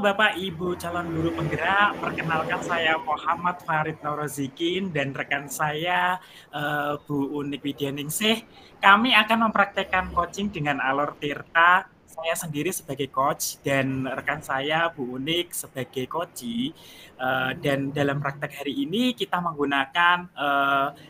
Bapak Ibu calon guru penggerak, perkenalkan saya Muhammad Farid Norozikin dan rekan saya Bu Unik Widyaningsih. Kami akan mempraktekkan coaching dengan Alor Tirta. Saya sendiri sebagai coach dan rekan saya Bu Unik sebagai coachee. Dan dalam praktek hari ini kita menggunakan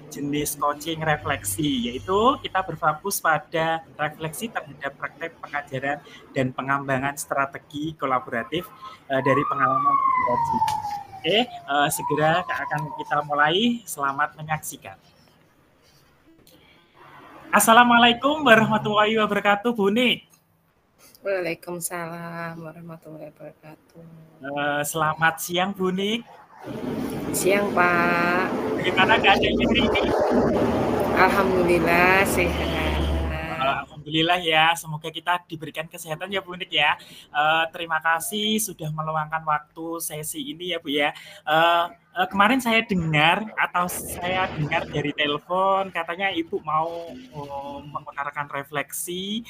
jenis coaching refleksi, yaitu kita berfokus pada refleksi terhadap praktek pengajaran dan pengembangan strategi kolaboratif dari pengalaman coaching. Oke, segera akan kita mulai. Selamat menyaksikan. Assalamualaikum warahmatullahi wabarakatuh, Bu Nik. Waalaikumsalam warahmatullahi wabarakatuh. Selamat siang, Bu Nik. Siang, Pak. Bagaimana keadaannya hari ini? Alhamdulillah sehat. Alhamdulillah ya, semoga kita diberikan kesehatan ya Bu Nik ya. Terima kasih sudah meluangkan waktu sesi ini ya Bu ya. Kemarin saya dengar dari telepon katanya Ibu mau mengutarakan refleksi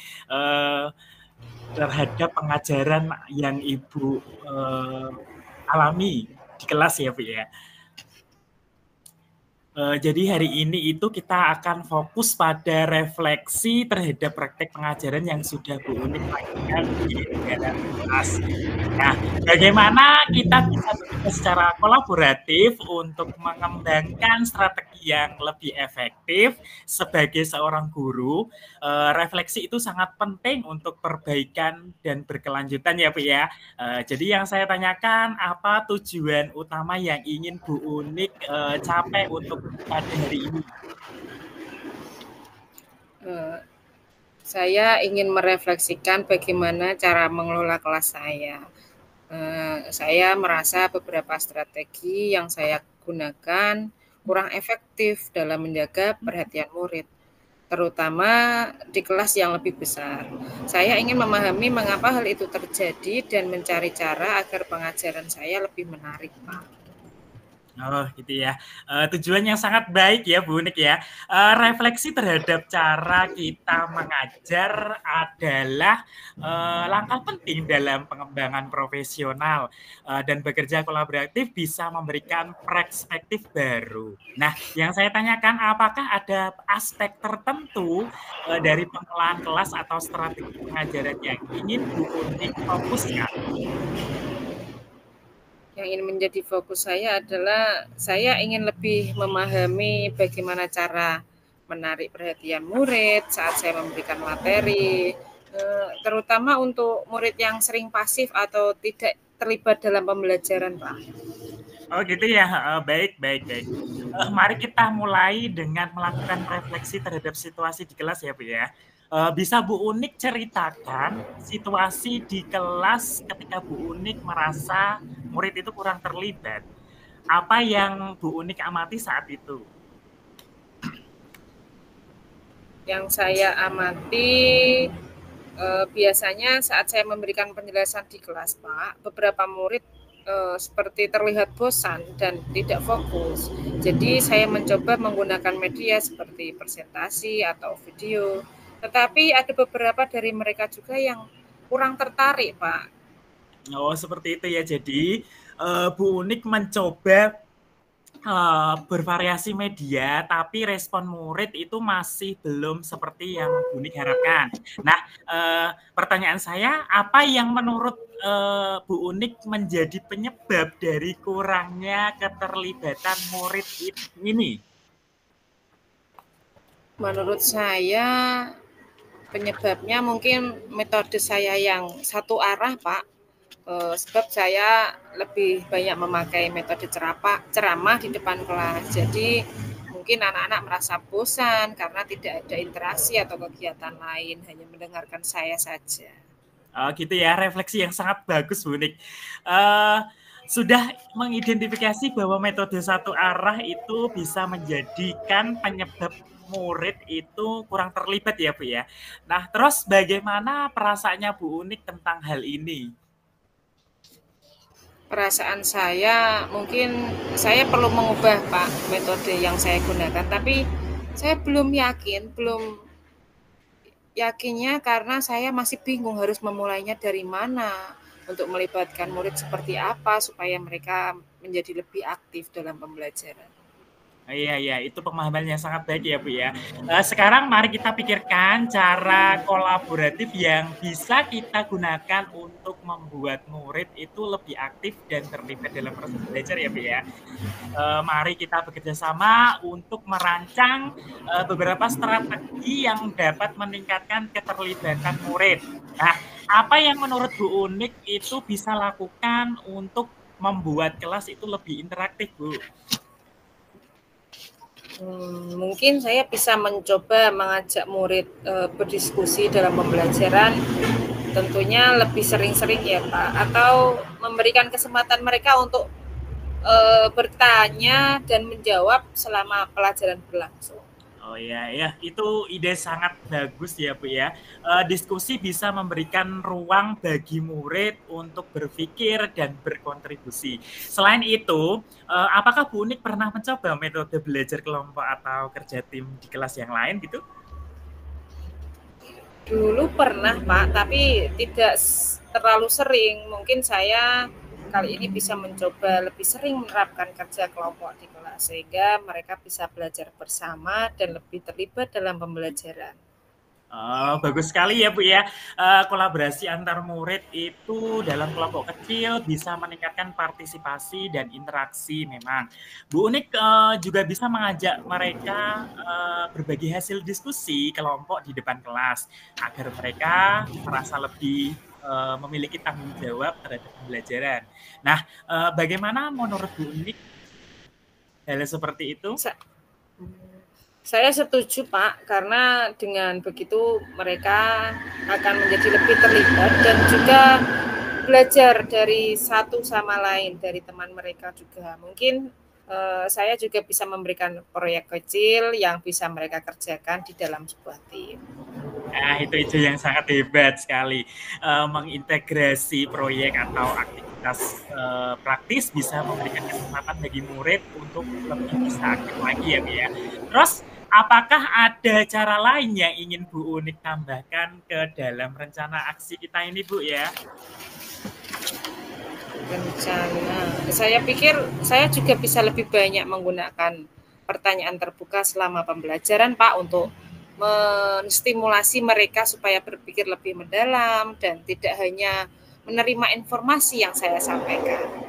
terhadap pengajaran yang Ibu alami di kelas ya Bu ya. Jadi hari ini itu kita akan fokus pada refleksi terhadap praktek pengajaran yang sudah Bu Unik lakukan di dalam kelas. Nah, bagaimana kita bisa bekerja secara kolaboratif untuk mengembangkan strategi yang lebih efektif sebagai seorang guru? Refleksi itu sangat penting untuk perbaikan dan berkelanjutan ya Bu ya. Jadi yang saya tanyakan, apa tujuan utama yang ingin Bu Unik capai untuk pada hari ini? Saya ingin merefleksikan bagaimana cara mengelola kelas saya. Saya merasa beberapa strategi yang saya gunakan kurang efektif dalam menjaga perhatian murid, terutama di kelas yang lebih besar. Saya ingin memahami mengapa hal itu terjadi dan mencari cara agar pengajaran saya lebih menarik, Pak. Oh gitu ya, tujuan yang sangat baik ya Bu Unik ya. Refleksi terhadap cara kita mengajar adalah langkah penting dalam pengembangan profesional dan bekerja kolaboratif bisa memberikan perspektif baru. Nah, yang saya tanyakan, apakah ada aspek tertentu dari pengelolaan kelas atau strategi pengajaran yang ingin Bu Unik fokuskan? Yang ingin menjadi fokus saya adalah saya ingin lebih memahami bagaimana cara menarik perhatian murid saat saya memberikan materi, terutama untuk murid yang sering pasif atau tidak terlibat dalam pembelajaran, Pak. Oh gitu ya, baik. Mari kita mulai dengan melakukan refleksi terhadap situasi di kelas ya Bu ya. Bisa Bu Unik ceritakan situasi di kelas ketika Bu Unik merasa murid itu kurang terlibat. Apa yang Bu Unik amati saat itu? Yang saya amati biasanya saat saya memberikan penjelasan di kelas, Pak, beberapa murid seperti terlihat bosan dan tidak fokus. Jadi saya mencoba menggunakan media seperti presentasi atau video. Tetapi ada beberapa dari mereka juga yang kurang tertarik, Pak. Oh seperti itu ya. Jadi Bu Unik mencoba bervariasi media, tapi respon murid itu masih belum seperti yang Bu Unik harapkan. Nah, pertanyaan saya, apa yang menurut Bu Unik menjadi penyebab dari kurangnya keterlibatan murid ini? Menurut saya penyebabnya mungkin metode saya yang satu arah, Pak. Sebab saya lebih banyak memakai metode ceramah di depan kelas. Jadi mungkin anak-anak merasa bosan karena tidak ada interaksi atau kegiatan lain, hanya mendengarkan saya saja. Gitu ya, refleksi yang sangat bagus Bu Unik. Sudah mengidentifikasi bahwa metode satu arah itu bisa menjadikan penyebab murid itu kurang terlibat ya Bu ya. Nah, terus bagaimana perasaannya Bu Unik tentang hal ini? Perasaan saya mungkin saya perlu mengubah, Pak, metode yang saya gunakan, tapi saya belum yakinnya karena saya masih bingung harus memulainya dari mana. untuk melibatkan murid seperti apa supaya mereka menjadi lebih aktif dalam pembelajaran. Iya, iya, itu pemahaman yang sangat baik ya, Bu, ya. Sekarang mari kita pikirkan cara kolaboratif yang bisa kita gunakan untuk membuat murid itu lebih aktif dan terlibat dalam proses belajar ya, Bu, ya. Mari kita bekerja sama untuk merancang beberapa strategi yang dapat meningkatkan keterlibatan murid. Nah, apa yang menurut Bu Unik itu bisa lakukan untuk membuat kelas itu lebih interaktif, Bu? Mungkin saya bisa mencoba mengajak murid berdiskusi dalam pembelajaran, tentunya lebih sering-sering ya Pak, atau memberikan kesempatan mereka untuk bertanya dan menjawab selama pelajaran berlangsung. Oh ya, ya itu ide sangat bagus ya Bu ya. Diskusi bisa memberikan ruang bagi murid untuk berpikir dan berkontribusi. Selain itu, apakah Bu Unik pernah mencoba metode belajar kelompok atau kerja tim di kelas yang lain gitu? Dulu pernah Pak, tapi tidak terlalu sering. Mungkin saya kali ini bisa mencoba lebih sering menerapkan kerja kelompok di kelas sehingga mereka bisa belajar bersama dan lebih terlibat dalam pembelajaran. Oh, bagus sekali ya Bu ya. Kolaborasi antar murid itu dalam kelompok kecil bisa meningkatkan partisipasi dan interaksi memang. Bu Unik juga bisa mengajak mereka berbagi hasil diskusi kelompok di depan kelas agar mereka merasa lebih memiliki tanggung jawab terhadap pembelajaran. Nah, bagaimana menurut Bu Unik hal seperti itu? Saya setuju Pak, karena dengan begitu mereka akan menjadi lebih terlibat dan juga belajar dari satu sama lain, dari teman mereka juga. Mungkin saya juga bisa memberikan proyek kecil yang bisa mereka kerjakan di dalam sebuah tim. Nah, itu ide yang sangat hebat sekali. Mengintegrasi proyek atau aktivitas praktis bisa memberikan kesempatan bagi murid untuk lebih bisa aktif lagi ya, Bu ya. Terus, apakah ada cara lain yang ingin Bu Unik tambahkan ke dalam rencana aksi kita ini, Bu ya? Rencana, saya pikir saya juga bisa lebih banyak menggunakan pertanyaan terbuka selama pembelajaran Pak untuk menstimulasi mereka supaya berpikir lebih mendalam dan tidak hanya menerima informasi yang saya sampaikan.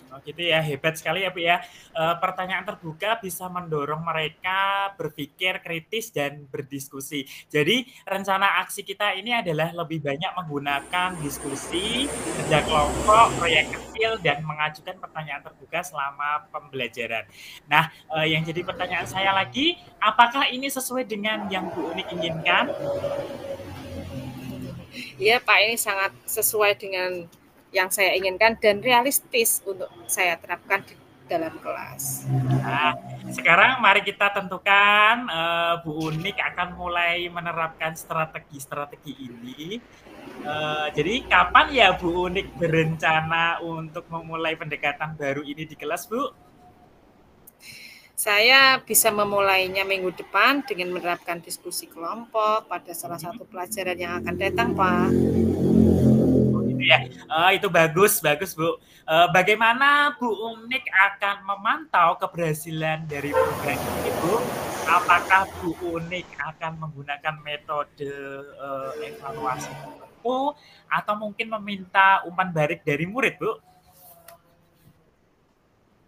Oh gitu ya, hebat sekali ya Bu ya. Pertanyaan terbuka bisa mendorong mereka berpikir kritis dan berdiskusi. Jadi rencana aksi kita ini adalah lebih banyak menggunakan diskusi, kerja kelompok, proyek kecil, dan mengajukan pertanyaan terbuka selama pembelajaran. Nah, yang jadi pertanyaan saya lagi, apakah ini sesuai dengan yang Bu Unik inginkan? Ya Pak, ini sangat sesuai dengan yang saya inginkan dan realistis untuk saya terapkan di dalam kelas. Nah, sekarang mari kita tentukan Bu Unik akan mulai menerapkan strategi-strategi ini. Jadi kapan ya Bu Unik berencana untuk memulai pendekatan baru ini di kelas, Bu? Saya bisa memulainya minggu depan dengan menerapkan diskusi kelompok pada salah satu pelajaran yang akan datang, Pak. Ya, itu bagus, bagus Bu. Bagaimana Bu Unik akan memantau keberhasilan dari program ini, Bu? Apakah Bu Unik akan menggunakan metode evaluasi tertentu atau mungkin meminta umpan balik dari murid, Bu?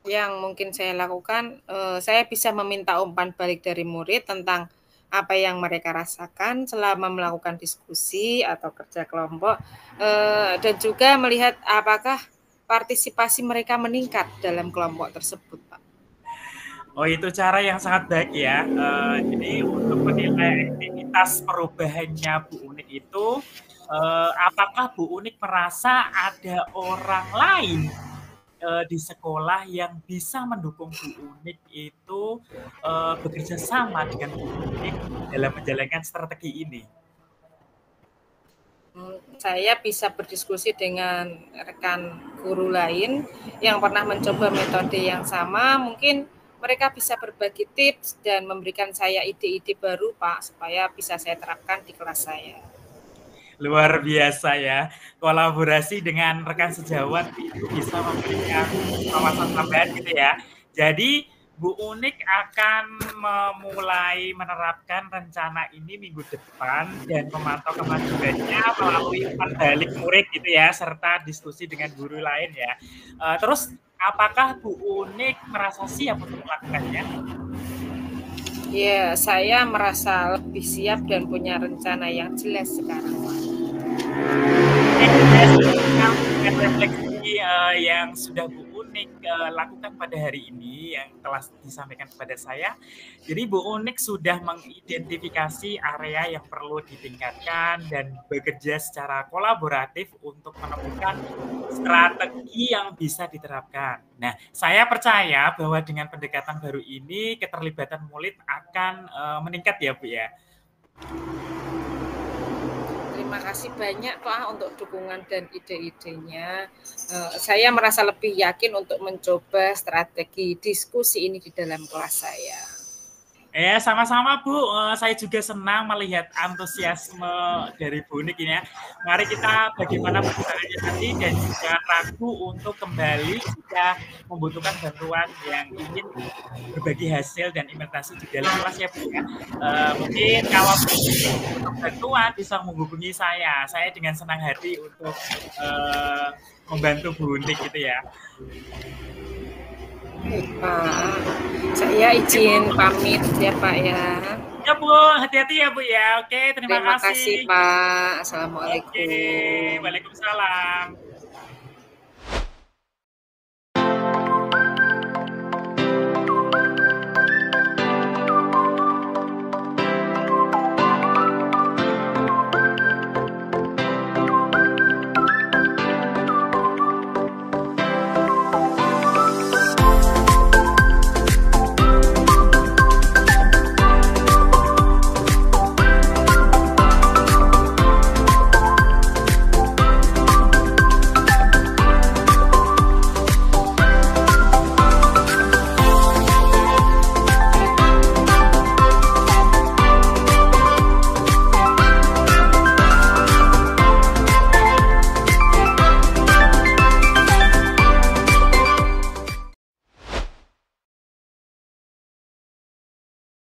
Yang mungkin saya lakukan, saya bisa meminta umpan balik dari murid tentang apa yang mereka rasakan selama melakukan diskusi atau kerja kelompok, dan juga melihat apakah partisipasi mereka meningkat dalam kelompok tersebut, Pak. Oh, itu cara yang sangat baik ya. Jadi untuk menilai aktivitas perubahannya Bu Unik itu, apakah Bu Unik merasa ada orang lain di sekolah yang bisa mendukung Bu Unik itu bekerja sama dengan Bu Unik dalam menjalankan strategi ini? Saya bisa berdiskusi dengan rekan guru lain yang pernah mencoba metode yang sama, mungkin mereka bisa berbagi tips dan memberikan saya ide-ide baru, Pak, supaya bisa saya terapkan di kelas saya. Luar biasa ya, kolaborasi dengan rekan sejawat itu bisa memberikan wawasan tambahan gitu ya. Jadi Bu Unik akan memulai menerapkan rencana ini minggu depan dan memantau kemajuannya melalui umpan balik murid gitu ya, serta diskusi dengan guru lain ya. Terus apakah Bu Unik merasa siap untuk melakukannya? Ya, saya merasa lebih siap dan punya rencana yang jelas sekarang, Pak. Dengan refleksi yang sudah Bu Unik lakukan pada hari ini yang telah disampaikan kepada saya. Jadi Bu Unik sudah mengidentifikasi area yang perlu ditingkatkan dan bekerja secara kolaboratif untuk menemukan strategi yang bisa diterapkan. Nah, saya percaya bahwa dengan pendekatan baru ini keterlibatan murid akan meningkat ya Bu ya. Terima kasih banyak Pak untuk dukungan dan ide-idenya. Saya merasa lebih yakin untuk mencoba strategi diskusi ini di dalam kelas saya. Sama-sama Bu, saya juga senang melihat antusiasme dari Bu Unik ini ya. Mari kita bagaimana perjalanannya nanti dan jangan ragu untuk kembali jika membutuhkan bantuan yang ingin berbagi hasil dan implementasi di dalam kelas ya Bu ya. Mungkin kalau butuh bantuan bisa menghubungi saya dengan senang hati untuk membantu Bu Unik gitu ya. Pak, saya izin pamit ya Pak ya. Ya Bu, hati-hati ya Bu ya. Oke, terima Terima kasih kasih. Pak. Assalamualaikum. Oke, waalaikumsalam.